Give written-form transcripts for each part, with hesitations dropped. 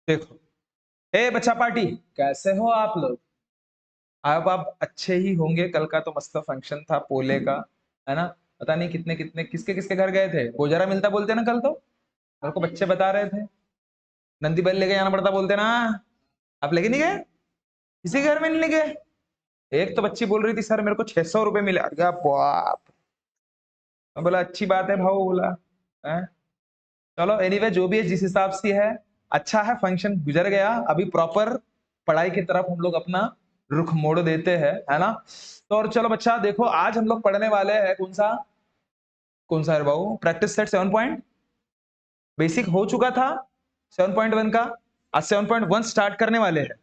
देखो, ए बच्चा पार्टी, कैसे हो आप लोग? अब आप अच्छे ही होंगे। कल का तो मस्त फंक्शन था पोले का, है ना? पता नहीं कितने कितने किसके किसके घर गए थे। गोजरा मिलता बोलते ना कल तो, कल को बच्चे बता रहे थे। नंदी बैल लेके जाना पड़ता बोलते ना। आप लेके नहीं गए? किसी के घर में नहीं लेके गए? एक तो बच्ची बोल रही थी सर मेरे को 600 रुपए मिले। अरे बाप! मैं बोला अच्छी बात है भाव, बोला है। चलो एनीवे जो भी है जिस हिसाब से है, अच्छा है फंक्शन गुजर गया। अभी प्रॉपर पढ़ाई की तरफ हम लोग अपना रुख मोड़ देते हैं, है ना? तो और चलो बच्चा देखो, आज हम लोग पढ़ने वाले हैं कौन सा है बाबू? प्रैक्टिस सेट 7 पॉइंट बेसिक हो चुका था 7.1 का। आज 7.1 स्टार्ट करने वाले हैं।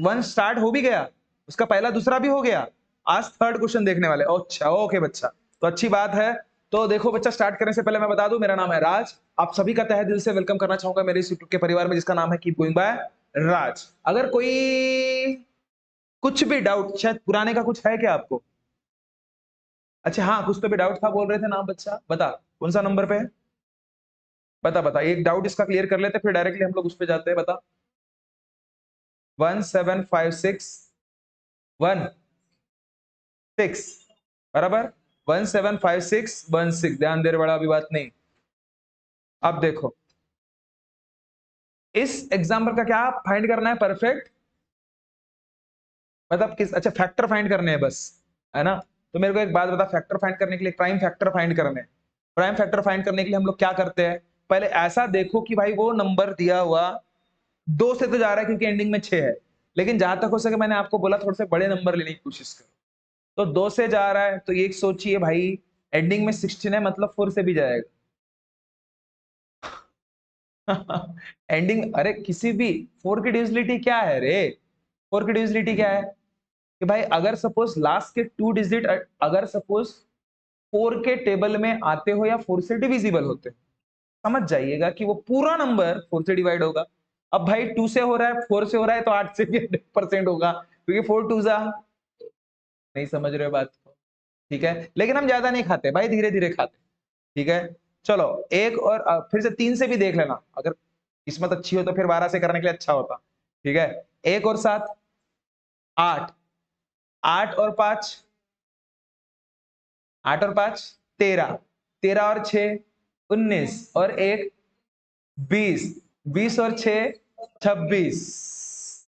1 स्टार्ट हो भी गया, उसका पहला दूसरा भी हो गया। आज थर्ड क्वेश्चन देखने वाले। अच्छा ओके बच्चा, तो अच्छी बात है। तो देखो बच्चा, स्टार्ट करने से पहले मैं बता दूं, मेरा नाम है राज। आप सभी का तहे दिल से वेलकम करना चाहूंगा मेरे इस यूट्यूब के परिवार में जिसका नाम है कीप गोइंग बाय राज। अगर कोई कुछ भी डाउट, शायद पुराने का कुछ है क्या आपको? अच्छा हाँ, कुछ तो भी डाउट था बोल रहे थे ना बच्चा, बता कौन सा नंबर पे है? बता बता, एक डाउट इसका क्लियर कर लेते फिर डायरेक्टली हम लोग उस पे जाते हैं। बता। 1756 1 6 बराबर। 1756 ध्यान दे रहे, बड़ा अभी बात नहीं। अब देखो, इस एग्जाम्पल का क्या फाइंड करना है? परफेक्ट मतलब किस? अच्छा फैक्टर फाइंड करने हैं बस, है ना? तो मेरे को एक बात बता, फैक्टर फाइंड करने के लिए प्राइम फैक्टर फाइंड करने, प्राइम फैक्टर फाइंड करने के लिए हम लोग क्या करते हैं? पहले ऐसा देखो कि भाई वो नंबर दिया हुआ 2 से तो जा रहा है क्योंकि एंडिंग में 6 है, लेकिन जहां तक हो सके मैंने आपको बोला थोड़े से बड़े नंबर लेने की कोशिश करो। तो 2 से जा रहा है तो एक सोचिए भाई, एंडिंग में 16 है मतलब 4 से भी जाएगा। एंडिंग, अरे किसी भी 4 की डिविजिबिलिटी क्या है रे? 4 की डिविजिबिलिटी क्या है कि भाई अगर सपोज लास्ट के 2 डिजिट अगर सपोज 4 के टेबल में आते हो या 4 से डिविजिबल होते हो, समझ जाइएगा कि वो पूरा नंबर 4 से डिवाइड होगा। अब भाई 2 से हो रहा है, 4 से हो रहा है, तो 8 से भी 100% होगा क्योंकि 4 2 जा। नहीं समझ रहे हो बात को? ठीक है, लेकिन हम ज्यादा नहीं खाते भाई, धीरे धीरे खाते। ठीक है, चलो एक और फिर से 3 से भी देख लेना, अगर किस्मत अच्छी हो तो फिर 12 से करने के लिए अच्छा होता। ठीक है, 1 और 7 8, 8 और 5 8 और 5 13, 13 और 6 19 और 1 20, 20 और 6 26,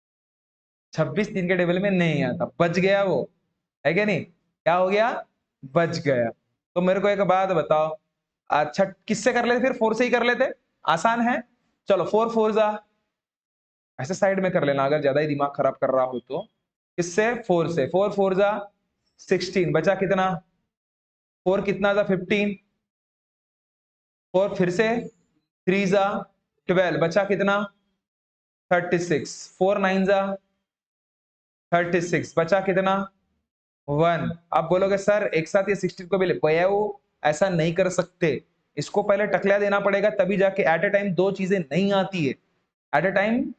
26 3 के टेबल में नहीं आता, बच गया वो, है क्या नहीं? क्या हो गया? बच गया। तो मेरे को एक बात बताओ, अच्छा किससे कर लेते? फिर 4 से ही कर लेते, आसान है। चलो 4 4 जा, ऐसे साइड में कर लेना अगर ज्यादा ही दिमाग खराब कर रहा हो तो। किससे? 4 से। 4 4 जा 16, बचा कितना? 4 कितना जा? 15, 4 फिर से 3 जा 12, बचा कितना? 36, 4 9 जा 36, बचा कितना? 1। आप बोलोगे सर एक साथ ये 16 को भी ले भैया, वो ऐसा नहीं कर सकते, इसको पहले टकला देना पड़ेगा तभी जाके। एट ए टाइम 2 चीजें नहीं आती है, एट ए टाइम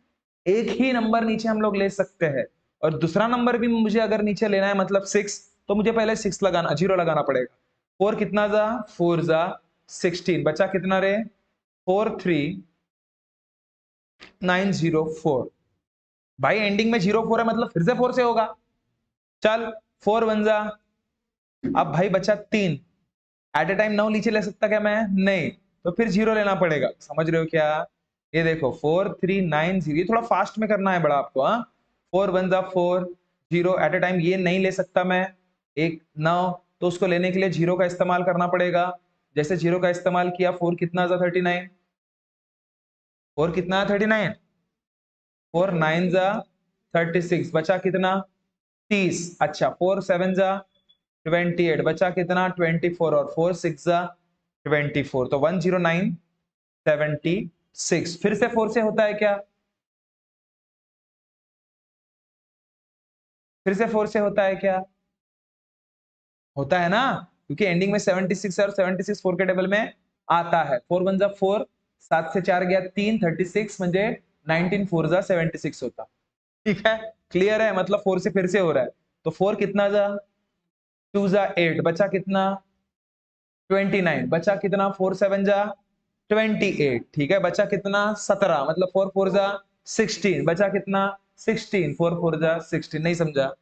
एक ही नंबर नीचे हम लोग ले सकते हैं, और दूसरा नंबर भी मुझे अगर नीचे लेना है मतलब 6, तो मुझे पहले 6 लगाना, 0 लगाना पड़ेगा। 4 कितना जा? 4 जा 16, बचा कितना रे? 4 3 9 0 4। भाई एंडिंग में 0 4 है मतलब फिर से 4 से होगा। चल 4 1 जा, अब भाई बचा 3, एट ए टाइम 9 नीचे ले सकता क्या मैं? नहीं, तो फिर 0 लेना पड़ेगा। समझ रहे हो क्या? ये देखो 4 3 9 0, ये थोड़ा फास्ट में करना है बड़ा आपको। हाँ, 4 1 जा 4, 0 एट ए टाइम ये नहीं ले सकता मैं, एक 9, तो उसको लेने के लिए 0 का इस्तेमाल करना पड़ेगा। जैसे 0 का इस्तेमाल किया, 4 कितना जा 39, 4 कितना 39, 4 9 जा 36, बचा कितना? 30। अच्छा 4 7 जा 28, बचा कितना? 24, और 4 6 जा 24, तो 109 76। फिर से 4 से होता है क्या? फिर से 4 से होता है क्या? होता है ना, क्योंकि एंडिंग में 76 है और 76 4 के टेबल में आता है। 4 1 जा 4, 7 से 4 गया 3, 36 म्हणजे 19 4 जा 76 होता। ठीक है, क्लियर है? मतलब 4 से फिर से हो रहा है। तो 4 कितना जा? 2 जा 8, बचा कितना? 29, बचा कितना? 4 7 जा 28, ठीक है। बचा कितना? 17, मतलब 4 4 जा 16, बचा कितना? 16, 4 4 जा 16। नहीं समझा?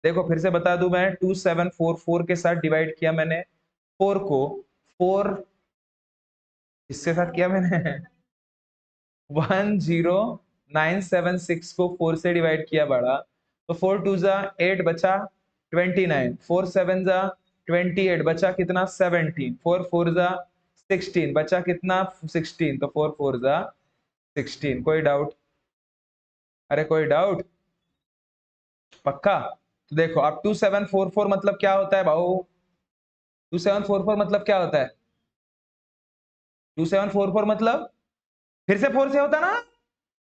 देखो फिर से बता दूं मैं, 2744 के साथ डिवाइड किया मैंने 4 को, 4 इसके साथ किया मैंने 10976 को 4 से डिवाइड किया बड़ा, तो 4 2 जा 8, बचा 29, 4 7 जा 28, बचा कितना? 17, 4 4 जा 16, बचा कितना? 16, तो 4 4 जा 16। कोई डाउट? अरे कोई डाउट? पक्का? तो देखो अब 2744 मतलब क्या होता है भाऊ? 2744 मतलब क्या होता है? 2744 मतलब फिर से 4 से होता ना,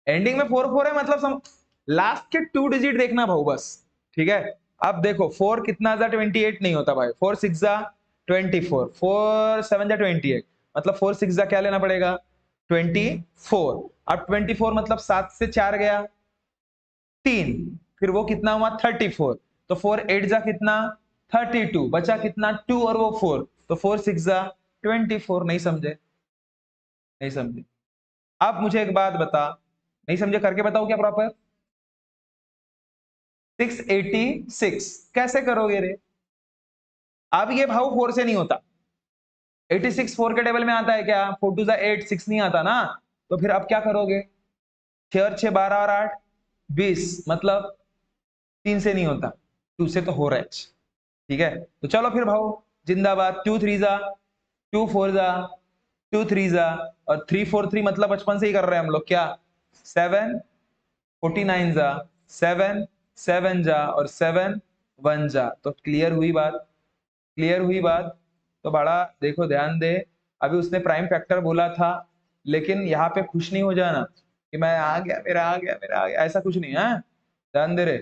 एंडिंग में 4 4 है, मतलब लास्ट के 2 डिजिट देखना भाऊ बस, ठीक है। अब देखो 4 कितना जा 28 नहीं होता भाई, 4 6 जा 24, 4 7 जा 28, मतलब 4 6 जा क्या लेना पड़ेगा? 24। अब 24 मतलब 7 से 4 गया 3, फिर वो कितना हुआ? 34, तो 4 8 जा कितना? 32, बचा कितना? 2 और वो 4, तो 4 6 जा 24। नहीं समझे? नहीं समझे? अब मुझे एक बात बता, नहीं समझे करके बताओ क्या प्रॉपर? 686 कैसे करोगे रे? अब ये भाव 4 से नहीं होता, 86 4 के टेबल में आता है क्या? 4 2 8, 6 नहीं आता ना, तो फिर अब क्या करोगे? 6 और 6 12 और 8 20, मतलब 3 से नहीं होता, 2 से तो हो रहा है, ठीक है। तो चलो फिर भाव जिंदाबाद, 2 3 जा 2 4 जा 2 3 जा, और 3 4 3 मतलब बचपन से ही कर रहे हैं हम लोग क्या? 7 49 जा 7 7 जा और 7 1 जा, तो क्लियर हुई बात? क्लियर हुई बात? तो बड़ा देखो ध्यान दे, अभी उसने प्राइम फैक्टर बोला था, लेकिन यहाँ पे खुश नहीं हो जाना कि मैं आ गया, मेरा आ गया, मेरा आ गया, ऐसा कुछ नहीं है। ध्यान दे रहे,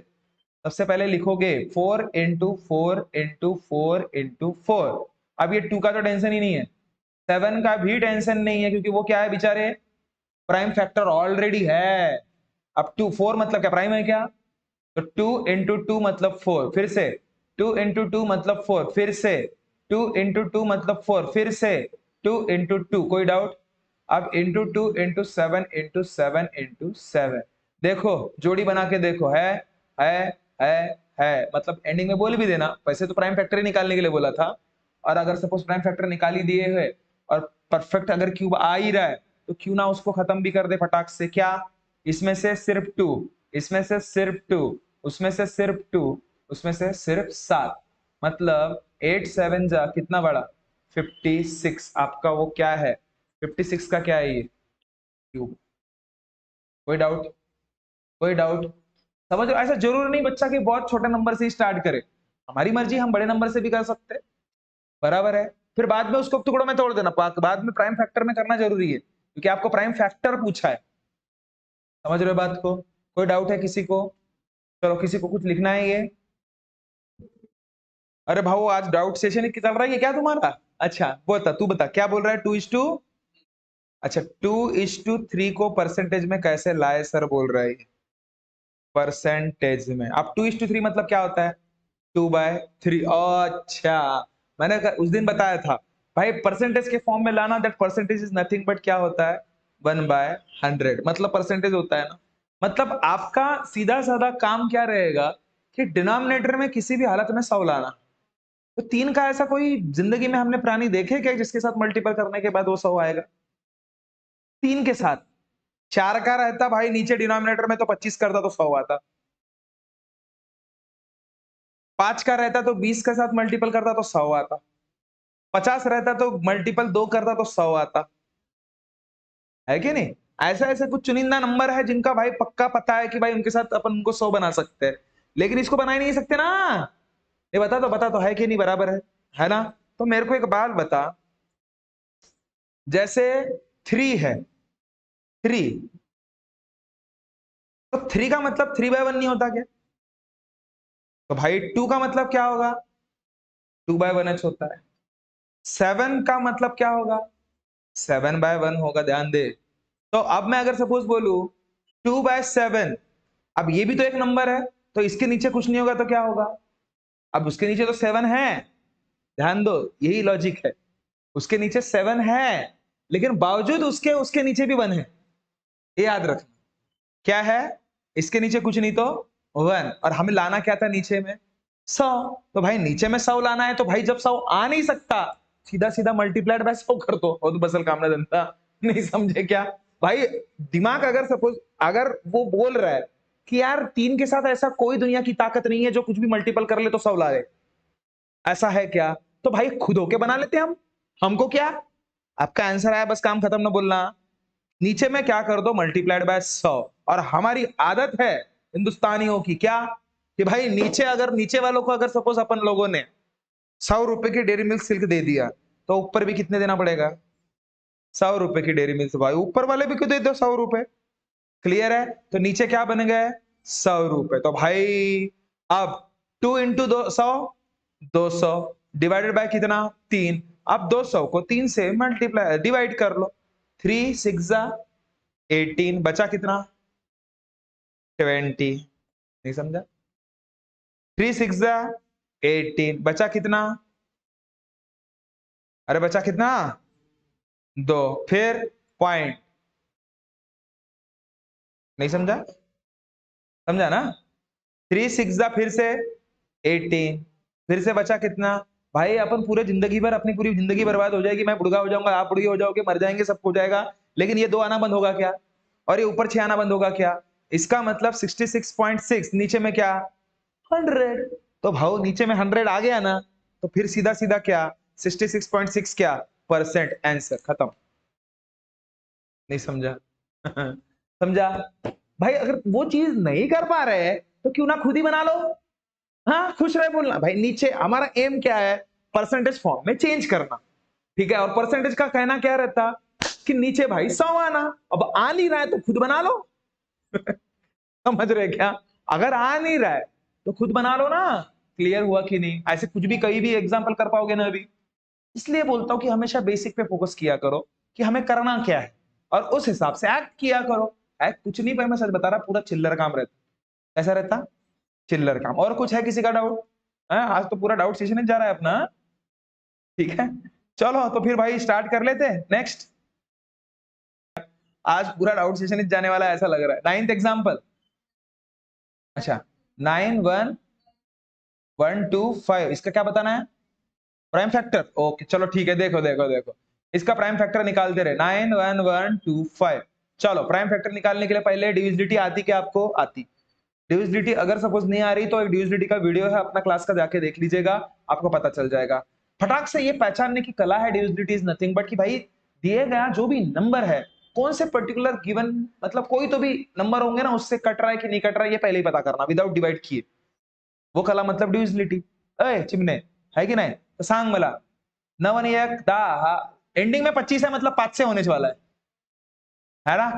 सबसे पहले लिखोगे 4 इंटू 4 इंटू 4 इंटू 4। अब ये 2 का तो टेंशन ही नहीं है, 7 का भी टेंशन नहीं है, क्योंकि वो क्या है बेचारे? प्राइम फैक्टर ऑलरेडी है। अब 2 4 मतलब क्या? प्राइम है क्या? तो 2 इंटू 2 मतलब 4, फिर से 2 इंटू 2 मतलब 4, फिर से 2 इंटू 2 मतलब 4, फिर से 2 इंटू 2। कोई डाउट? अब इंटू 2 इंटू 7 इंटू 7 इंटू 7, देखो जोड़ी बना के देखो, है है है, मतलब एंडिंग में बोल भी देना। वैसे तो प्राइम फैक्टर ही निकालने के लिए बोला था, और अगर सपोज प्राइम फैक्टर निकाल ही दिए हुए और परफेक्ट अगर क्यूब आ ही रहा है, तो क्यों ना उसको खत्म भी कर दे फटाक से। क्या? इसमें से सिर्फ 2, इसमें से सिर्फ 2, उसमें से सिर्फ 2, उसमें से सिर्फ 7, मतलब 8 7 जा कितना बड़ा? 56। आपका वो क्या है? 56 का क्या है ये? क्यूब। कोई डाउट? कोई डाउट? समझ रहे हो? ऐसा जरूर नहीं बच्चा कि बहुत छोटे नंबर से ही स्टार्ट करे, हमारी मर्जी, हम बड़े नंबर से भी कर सकते हैं, बराबर है। फिर बाद में उसको टुकड़ों में तोड़ देना, बाद में प्राइम फैक्टर में करना जरूरी है, क्योंकि आपको प्राइम फैक्टर पूछा है। समझ रहे हो बात को? कोई डाउट है किसी को? चलो किसी को कुछ लिखना है ये? अरे भाऊ आज डाउट सेशन चल रहा है क्या तुम्हारा? अच्छा बता, तू बता क्या बोल रहा है? 2:2, अच्छा 2:3 को परसेंटेज में कैसे लाए सर बोल रहा है परसेंटेज में। अब 2:3 मतलब क्या होता है? 2/3। अच्छा, मैंने उस दिन बताया था भाई, परसेंटेज के फॉर्म में लाना, that percentage is nothing but क्या होता है? 1/100, मतलब परसेंटेज होता है ना। मतलब आपका सीधा साधा काम क्या रहेगा कि डिनोमिनेटर में किसी भी हालत में 100 लाना। तो 3 का ऐसा कोई जिंदगी में हमने प्राणी देखे क्या जिसके साथ मल्टीपल करने के बाद वो 100 आएगा? 3 के साथ। 4 का रहता भाई नीचे डिनोमिनेटर में तो 25 करता तो 100 आता। 5 का रहता तो 20 के साथ मल्टीपल करता तो 100 आता। 50 रहता तो मल्टीपल 2 करता तो 100 आता। है कि नहीं? ऐसा ऐसे कुछ चुनिंदा नंबर है जिनका भाई पक्का पता है कि भाई उनके साथ अपन उनको 100 बना सकते हैं, लेकिन इसको बना ही नहीं सकते ना। ये बता तो है कि नहीं? बराबर है ना? तो मेरे को एक बात बता, जैसे 3 है, 3, तो 3 का मतलब 3/1 नहीं होता क्या? तो भाई 2 का मतलब क्या होगा? 2/1h होता है। 7 का मतलब क्या होगा? 7/1 होगा, ध्यान दे। तो अब मैं अगर सपोज बोलू 2/7, अब ये भी तो एक नंबर है, तो इसके नीचे कुछ नहीं होगा तो क्या होगा? अब उसके नीचे तो 7 है, ध्यान दो, यही लॉजिक है, उसके नीचे 7 है, लेकिन बावजूद उसके उसके नीचे भी 1 है, ये याद रखना। क्या है? इसके नीचे कुछ नहीं तो 1, और हमें लाना क्या था नीचे में? 100। तो भाई नीचे में 100 लाना है, तो भाई जब 100 आ नहीं सकता, सीधा सीधा मल्टीप्लाइड बाय 100 कर दो, और तो बसल काम ना धंधा। नहीं समझे क्या भाई? दिमाग अगर सपोज अगर वो बोल रहा है कि यार 3 के साथ ऐसा कोई दुनिया की ताकत नहीं है जो कुछ भी मल्टीपल कर ले तो 100 ला दे, ऐसा है क्या? तो भाई खुद होके बना लेते हम, हमको क्या? आपका आंसर आया, बस काम खत्म ना बोलना। नीचे में क्या कर दो? Multiplied by 100। और हमारी आदत है हिंदुस्तानियों की क्या, कि भाई नीचे अगर नीचे वालों को अगर सपोज अपन लोगों ने 100 रुपए की डेयरी मिल्क सिल्क दे दिया, तो ऊपर भी कितने देना पड़ेगा? 100 रुपए की डेयरी मिल्क। भाई ऊपर वाले भी क्यों दे दो 100 रुपए? क्लियर है? तो नीचे क्या बन गए? 100 रुपए। तो भाई अब 2 इंटू 200, 200 डिवाइडेड बाय कितना? 3। अब 200 को 3 से मल्टीप्लाई डिवाइड कर लो। 3 6 18, बचा कितना? 20। नहीं समझा? 3 6 18, बचा कितना? अरे बचा कितना? 2। फिर पॉइंट। नहीं समझा? समझा ना? 3 6 फिर से 18, फिर से बचा कितना? भाई अपन पूरे जिंदगी भर अपनी पूरी जिंदगी बर्बाद हो जाएगी, मैं बुढ़ा हो जाऊंगा, आप बुढ़ी हो जाओगे, मर जाएंगे, सब हो जाएगा, लेकिन ये 2 आना बंद होगा क्या? और ये ऊपर 6 आना बंद होगा क्या? इसका मतलब 66.6, नीचे में क्या? 100। तो भाव नीचे में 100 आ गया ना, तो फिर सीधा सीधा क्या? 66.6 क्या? परसेंट। आंसर खत्म। नहीं समझा? समझा? भाई अगर वो चीज नहीं कर पा रहे हैं तो क्यों ना खुद ही बना लो। हाँ, खुश रहे बोलना। भाई नीचे हमारा एम क्या है? परसेंटेज फॉर्म में चेंज करना। ठीक है, और परसेंटेज का कहना क्या रहता कि नीचे भाई 100 आना। अब आ नहीं रहा है तो खुद बना लो। समझ रहे क्या? अगर आ नहीं रहा है तो खुद बना लो ना। क्लियर हुआ कि नहीं? ऐसे कुछ भी कहीं भी एग्जांपल कर पाओगे ना अभी। इसलिए बोलता हूं कि हमेशा बेसिक पे फोकस किया करो कि हमें करना क्या है, और उस हिसाब से एक्ट किया करो। एक्ट कुछ नहीं, भाई मैं सच बता रहा, पूरा चिल्लर काम रहता। ऐसा रहता चिल्लर काम। और कुछ है किसी का डाउट? आज तो पूरा डाउट सेशन जा रहा है अपना। ठीक है, चलो तो फिर भाई स्टार्ट कर लेते हैं नेक्स्ट। आज पूरा डाउट सेशन जाने वाला है ऐसा लग रहा है। 9th example. अच्छा, 9 1 1 2 5, इसका क्या बताना है? Prime factor. ओके चलो ठीक है, देखो देखो देखो, इसका प्राइम फैक्टर निकालते रहे। 9 1 1 2 5। चलो प्राइम फैक्टर निकालने के लिए पहले डिविजिबिलिटी आती क्या आपको? आती। डिविजिबिलिटी अगर सपोज नहीं आ रही तो एक डिविजिबिलिटी का वीडियो है अपना क्लास का, जाके देख लीजिएगा, आपको पता चल जाएगा। फटाक से ये पहचानने की कला है, डिविजिबिलिटी इज नथिंग बट कि भाई दिए गया जो भी नंबर है, कौन से पर्टिकुलर गिवन, मतलब कोई तो भी नंबर होंगे ना, उससे कट रहा है कि नहीं कट रहा है, ये पहले ही पता करना विदाउट डिवाइड किए। वो कला मतलब डिविजिबिलिटी। अय चिमणे, है की नाही? तर सांग मला, 9 आणि 1 10, एंडिंग में 25 है, मतलब 5 से होने वाला है ना?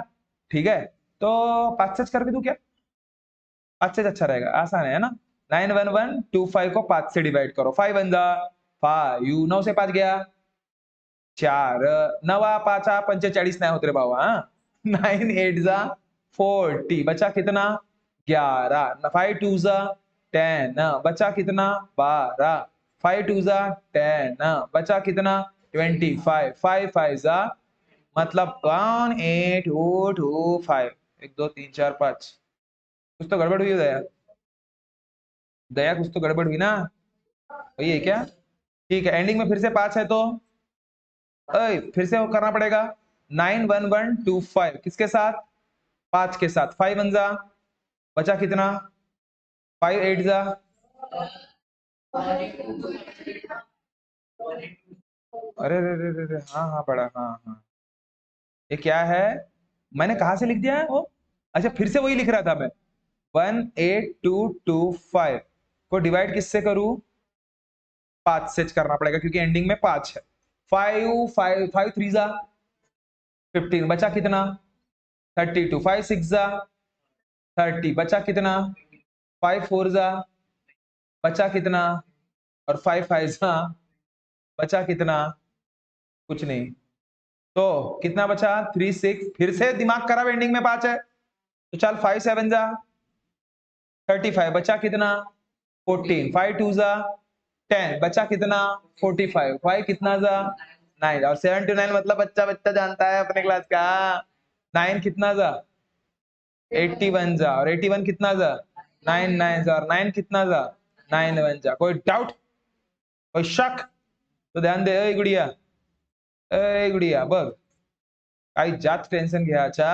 ठीक है, तो 5 से कर भी दूं क्या? 5 से अच्छा रहेगा, आसान है ना? 9 1 1 2 5 को 5 से डिवाइड करो। 5 1 जा 5, 9 से 5 गया 4, 9 5 45 नाही होत रे बाबा। 9 8 जा 40, बचा कितना? 11। 5 2 जा 10, बचा कितना? 12। 5 2 जा 10, बचा कितना? 25। 5 5 जा मतलब 1 8 2 2 5, 1 2 3 4 5। कुछ तो गड़बड़ हुई है दया। दया कुछ तो गड़बड़ हुई ना? वही है क्या? ठीक है, एंडिंग में फिर से 5 है तो फिर से वो करना पड़ेगा। 9 1 1 2 5 किसके साथ? 5 के साथ। 5 1 जा बचा कितना? 5 8 जा, अरे रे रे रे रे, हाँ हाँ पढ़ा, हाँ हाँ। ये क्या है? मैंने कहा से लिख दिया है वो? अच्छा फिर से वही लिख रहा था मैं। 1 8 2 2 5 को डिवाइड किससे करूं? 5 से करना पड़ेगा क्योंकि एंडिंग में 5 है। 5 5 5 3 जा 15, बचा कितना? 32। 5 6 जा 30, बचा कितना? 5 4 जा बचा कितना? और 5 5 जा बचा कितना? कुछ नहीं। तो कितना बचा? 3 6, फिर से दिमाग खराब, एंडिंग में 5 है तो चल 5 7 जा 35, बचा कितना? 14। 5 2 जा 10, बचा कितना? 45। 5 कितना जा? 9 और 7 to 9 मतलब बच्चा बच्चा जानता है अपने क्लास का। 9 कितना जा 81 जा और 81 कितना जा 9 9 जा और 9 कितना जा 9 1 जा। कोई डाउट कोई शक तो ध्यान दे। ए गुड़िया बघ काही जास्त टेन्शन घ्यायचा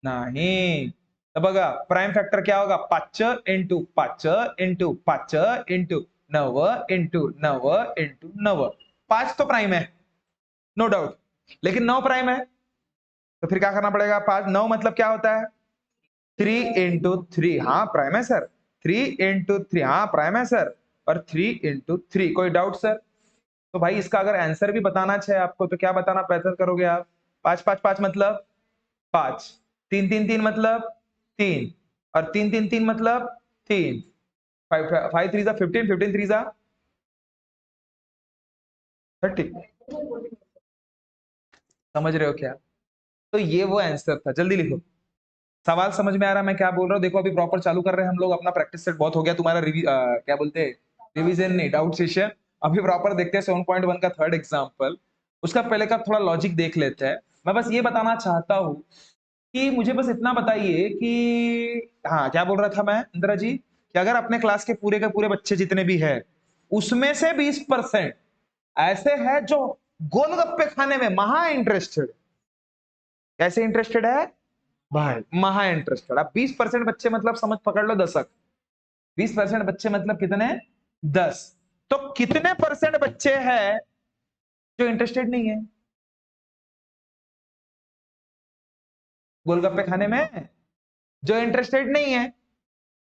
नाही। तर बघा प्राइम फॅक्टर क्या होगा 5 into 5 into 5 into 9 into 9 into 9। 5 तो प्राइम है नो डाउट, लेकिन 9 प्राइम है तो फिर क्या करना पड़ेगा। 5 9 मतलब क्या होता है 3 इंटू 3। हाँ प्राइम है सर। 3 इंटू 3 हाँ प्राइम है सर। और 3 इंटू 3। कोई डाउट सर। तो भाई इसका अगर आंसर भी बताना चाहिए आपको तो क्या बताना प्रयत्न करोगे आप। 5 5 5 मतलब 5, 3 3 3 मतलब 3 और 3 3 3 मतलब 3। 5 5 3 15 15 3 30। समझ रहे हो क्या। तो ये वो आंसर था। जल्दी लिखो। सवाल समझ में आ रहा है मैं क्या बोल रहा हूँ। देखो अभी प्रॉपर चालू कर रहे हैं हम लोग अपना प्रैक्टिस सेट। बहुत हो गया तुम्हारा क्या बोलते हैं रिवीजन नहीं डाउट सेशन। अभी प्रॉपर देखते हैं 7.1 का थर्ड एग्जाम्पल। उसका पहले का थोड़ा लॉजिक देख लेते हैं। मैं बस ये बताना चाहता हूँ कि मुझे बस इतना बताइए कि हाँ क्या बोल रहा था मैं इंदिरा जी कि अगर अपने क्लास के पूरे बच्चे जितने भी है उसमें से 20% ऐसे हैं जो गोलगप्पे खाने में महा इंटरेस्टेड। कैसे इंटरेस्टेड है भाई महा इंटरेस्टेड। अब 20% बच्चे मतलब समझ पकड़ लो दशक। 20% बच्चे मतलब कितने 10। तो कितने परसेंट बच्चे हैं जो इंटरेस्टेड नहीं है गोलगप्पे खाने में जो इंटरेस्टेड नहीं है।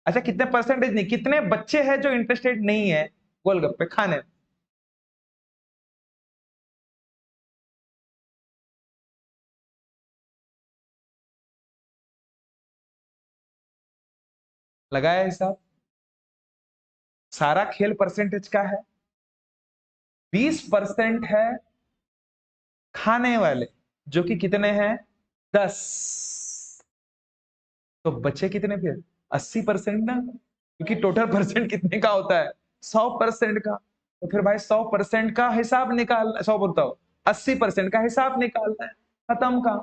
अच्छा कितने परसेंटेज नहीं कितने बच्चे हैं जो इंटरेस्टेड नहीं है गोलगप्पे खाने में। लगाया हिसाब। सारा खेल परसेंटेज का है। 20% है खाने वाले जो कि कितने हैं 10। तो बच्चे कितने फिर 80% ना क्योंकि टोटल परसेंट कितने का होता है 100% का। तो फिर भाई 100% का हिसाब निकालना 100 बोलता हूं 80% का हिसाब निकालना है। खत्म का।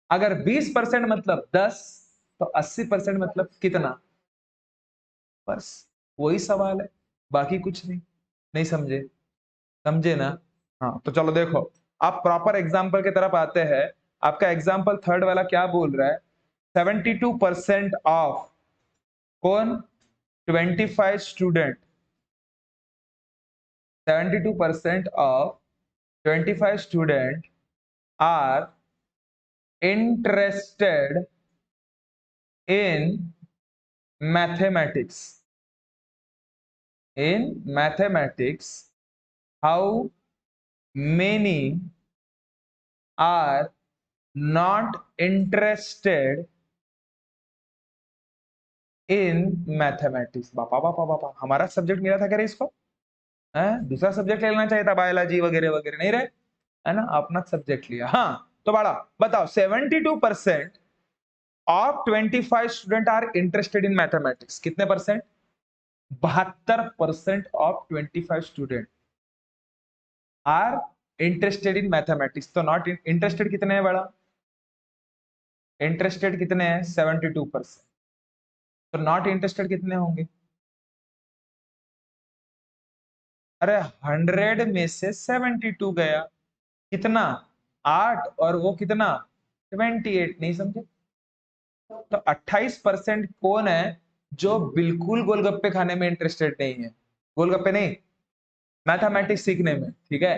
अगर 20% मतलब 10 तो 80% मतलब कितना। बस वही सवाल है बाकी कुछ नहीं। नहीं समझे समझे ना। हाँ तो चलो देखो आप प्रॉपर एग्जाम्पल की तरफ आते हैं। आपका एग्जाम्पल थर्ड वाला क्या बोल रहा है 72% ऑफ कौन 25 student 72% of 25 student are interested in mathematics. In mathematics, how many are not interested in mathematics? बापा बापा बापा हमारा सब्जेक्ट मिला था क्या रे इसको। है दूसरा सब्जेक्ट लेना चाहिए था बायोलॉजी वगैरह वगैरह नहीं रहे है ना अपना सब्जेक्ट लिया। हाँ तो बड़ा बताओ 72% of 25 student are interested in mathematics. कितने percent 72% of 25 student are interested in mathematics. तो नॉट इंटरेस्टेड कितने हैं बड़ा इंटरेस्टेड कितने हैं 72%। तो नॉट इंटरेस्टेड कितने होंगे। अरे 100 में से 72 गया कितना 8 और वो कितना 28। नहीं समझे। तो 28% कौन है जो बिल्कुल गोलगप्पे खाने में इंटरेस्टेड नहीं है। गोलगप्पे नहीं मैथमेटिक्स सीखने में। ठीक है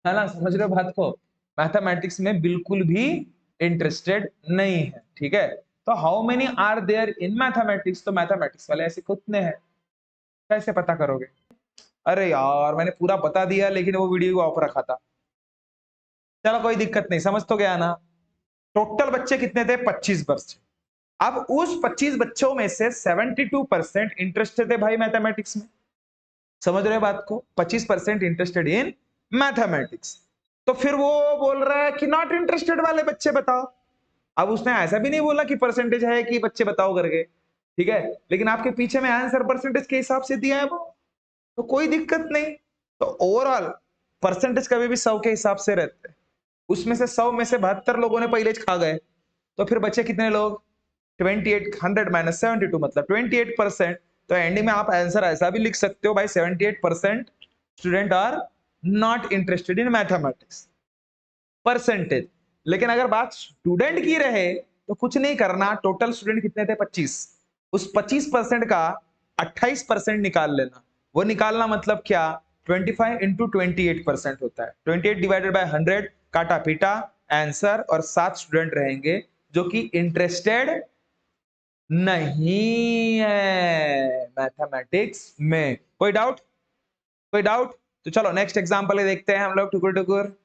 ना समझ रहे हो बात को। मैथमेटिक्स में बिल्कुल भी इंटरेस्टेड नहीं है। ठीक है तो how many are there in mathematics. तो मैथमेटिक्स वाले ऐसे कितने हैं कैसे पता करोगे। अरे यार मैंने पूरा बता दिया लेकिन वो वीडियो को ऑफ रखा था। चलो कोई दिक्कत नहीं समझ तो गया ना। टोटल बच्चे कितने थे 25 बच्चे। अब उस 25 बच्चों में से 72% इंटरेस्टेड थे भाई मैथमेटिक्स में। समझ रहे बात को 25% इंटरेस्टेड इन मैथमेटिक्स। तो फिर वो बोल रहा है कि नॉट इंटरेस्टेड वाले बच्चे बताओ। अब उसने ऐसा भी नहीं बोला कि परसेंटेज है कि बच्चे बताओ करके। ठीक है लेकिन आपके पीछे में आंसर परसेंटेज के हिसाब से दिया है वो। तो कोई दिक्कत नहीं। तो ओवरऑल परसेंटेज कभी भी 100 के हिसाब से रहते हैं। उसमें से 100 में से 72 लोगों ने पहले खा गए, तो फिर बचे कितने लोग? 28, 100 माइनस 72 मतलब 28%। तो एंडिंग में आप आंसर ऐसा भी लिख सकते हो भाई, 78% student are not interested in mathematics, percentage. लेकिन अगर बात स्टूडेंट की रहे तो कुछ नहीं करना, टोटल स्टूडेंट कितने थे? 25। उस 25% का 28% निकाल लेना। वो निकालना मतलब क्या? 25 इंटू 28% होता है। 28 डिवाइडेड बाय 100, काटा पीटा आंसर, और 7 स्टूडेंट रहेंगे जो कि इंटरेस्टेड नहीं है मैथमेटिक्स में। कोई डाउट? कोई डाउट? तो चलो नेक्स्ट एग्जांपल देखते हैं हम लोग टुकुर टुकुर।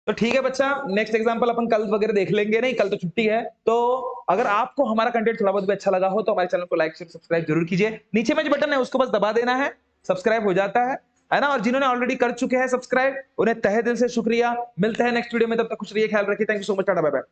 तो ठीक है बच्चा, नेक्स्ट एग्जांपल अपन कल वगैरह देख लेंगे, नहीं कल तो छुट्टी है। तो अगर आपको हमारा कंटेंट थोड़ा बहुत भी अच्छा लगा हो तो हमारे चैनल को लाइक शेयर सब्सक्राइब जरूर कीजिए। नीचे में जो बटन है उसको बस दबा देना है, सब्सक्राइब हो जाता है ना। और जिन्होंने ऑलरेडी कर चुके हैं सब्सक्राइब, उन्हें तहे दिल से शुक्रिया। मिलते हैं नेक्स्ट वीडियो में, तब तक खुश रहिए, ख्याल रखिए। Thank you so much, tata bye bye.